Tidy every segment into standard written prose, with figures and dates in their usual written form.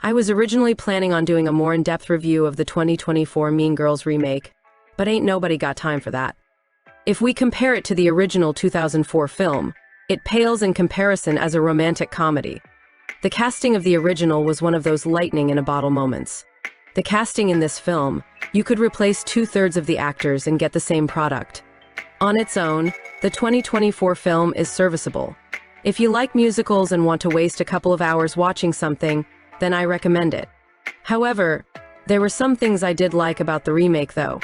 I was originally planning on doing a more in-depth review of the 2024 Mean Girls remake, but ain't nobody got time for that. If we compare it to the original 2004 film, it pales in comparison as a romantic comedy. The casting of the original was one of those lightning-in-a-bottle moments. The casting in this film, you could replace 2/3 of the actors and get the same product. On its own, the 2024 film is serviceable. If you like musicals and want to waste a couple of hours watching something, then I recommend it. However, there were some things I did like about the remake though.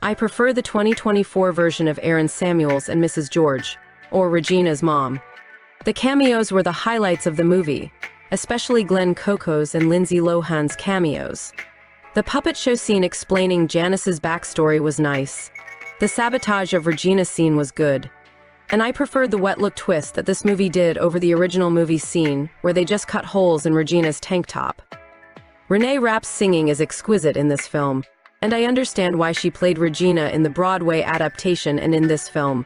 I prefer the 2024 version of Aaron Samuels and Mrs. George, or Regina's mom. The cameos were the highlights of the movie, especially Glenn Coco's and Lindsay Lohan's cameos. The puppet show scene explaining Janice's backstory was nice. The sabotage of Regina's scene was good. And I preferred the wet look twist that this movie did over the original movie scene, where they just cut holes in Regina's tank top. Renee Rapp's singing is exquisite in this film, and I understand why she played Regina in the Broadway adaptation and in this film.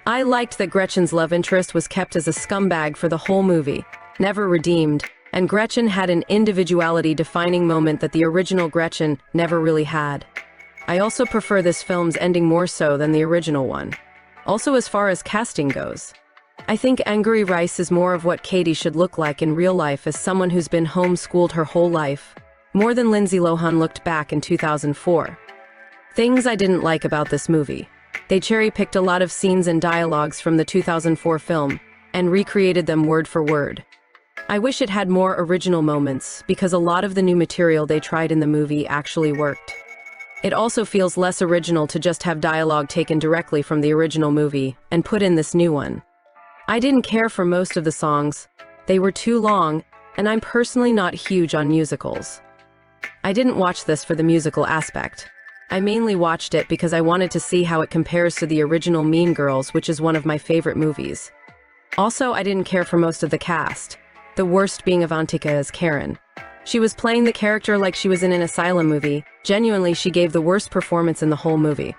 I liked that Gretchen's love interest was kept as a scumbag for the whole movie, never redeemed, and Gretchen had an individuality-defining moment that the original Gretchen never really had. I also prefer this film's ending more so than the original one. Also, as far as casting goes, I think Angourie Rice is more of what Katie should look like in real life as someone who's been homeschooled her whole life, more than Lindsay Lohan looked back in 2004. Things I didn't like about this movie. They cherry-picked a lot of scenes and dialogues from the 2004 film and recreated them word for word. I wish it had more original moments because a lot of the new material they tried in the movie actually worked. It also feels less original to just have dialogue taken directly from the original movie and put in this new one. I didn't care for most of the songs. They were too long, and I'm personally not huge on musicals. I didn't watch this for the musical aspect. I mainly watched it because I wanted to see how it compares to the original Mean Girls, which is one of my favorite movies. Also, I didn't care for most of the cast, the worst being Avantika as Karen. She was playing the character like she was in an asylum movie. Genuinely, she gave the worst performance in the whole movie.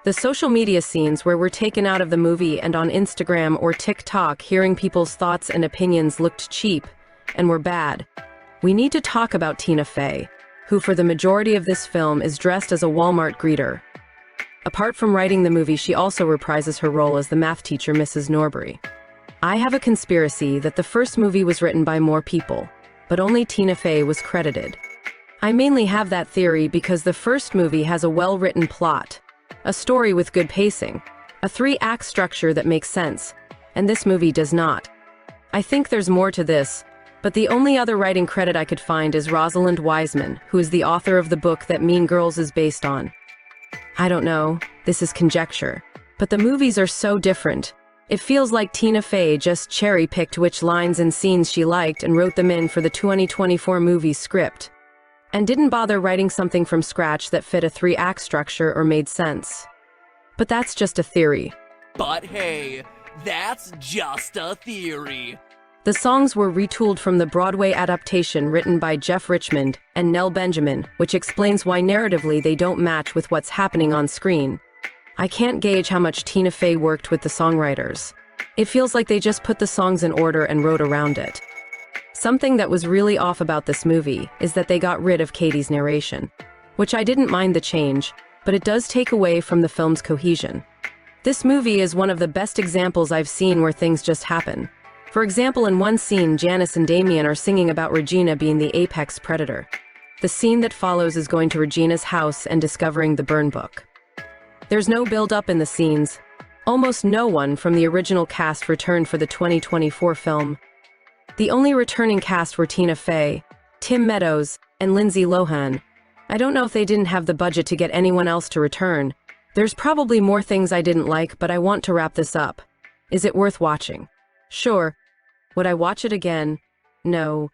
The social media scenes where we're taken out of the movie and on Instagram or TikTok hearing people's thoughts and opinions looked cheap and were bad. We need to talk about Tina Fey, who for the majority of this film is dressed as a Walmart greeter. Apart from writing the movie, she also reprises her role as the math teacher, Mrs. Norbury. I have a conspiracy that the first movie was written by more people, but only Tina Fey was credited. I mainly have that theory because the first movie has a well-written plot, a story with good pacing, a 3-act structure that makes sense, and this movie does not. I think there's more to this, but the only other writing credit I could find is Rosalind Wiseman, who is the author of the book that Mean Girls is based on. I don't know, this is conjecture, but the movies are so different. It feels like Tina Fey just cherry-picked which lines and scenes she liked and wrote them in for the 2024 movie script, and didn't bother writing something from scratch that fit a 3-act structure or made sense. But that's just a theory. But hey, that's just a theory. The songs were retooled from the Broadway adaptation written by Jeff Richmond and Nell Benjamin, which explains why narratively they don't match with what's happening on screen. I can't gauge how much Tina Fey worked with the songwriters. It feels like they just put the songs in order and wrote around it. Something that was really off about this movie is that they got rid of Katie's narration, which I didn't mind the change, but it does take away from the film's cohesion. This movie is one of the best examples I've seen where things just happen. For example, in one scene, Janice and Damien are singing about Regina being the apex predator. The scene that follows is going to Regina's house and discovering the burn book. There's no build-up in the scenes. Almost no one from the original cast returned for the 2024 film. The only returning cast were Tina Fey, Tim Meadows, and Lindsay Lohan. I don't know if they didn't have the budget to get anyone else to return. There's probably more things I didn't like, but I want to wrap this up. Is it worth watching? Sure. Would I watch it again? No.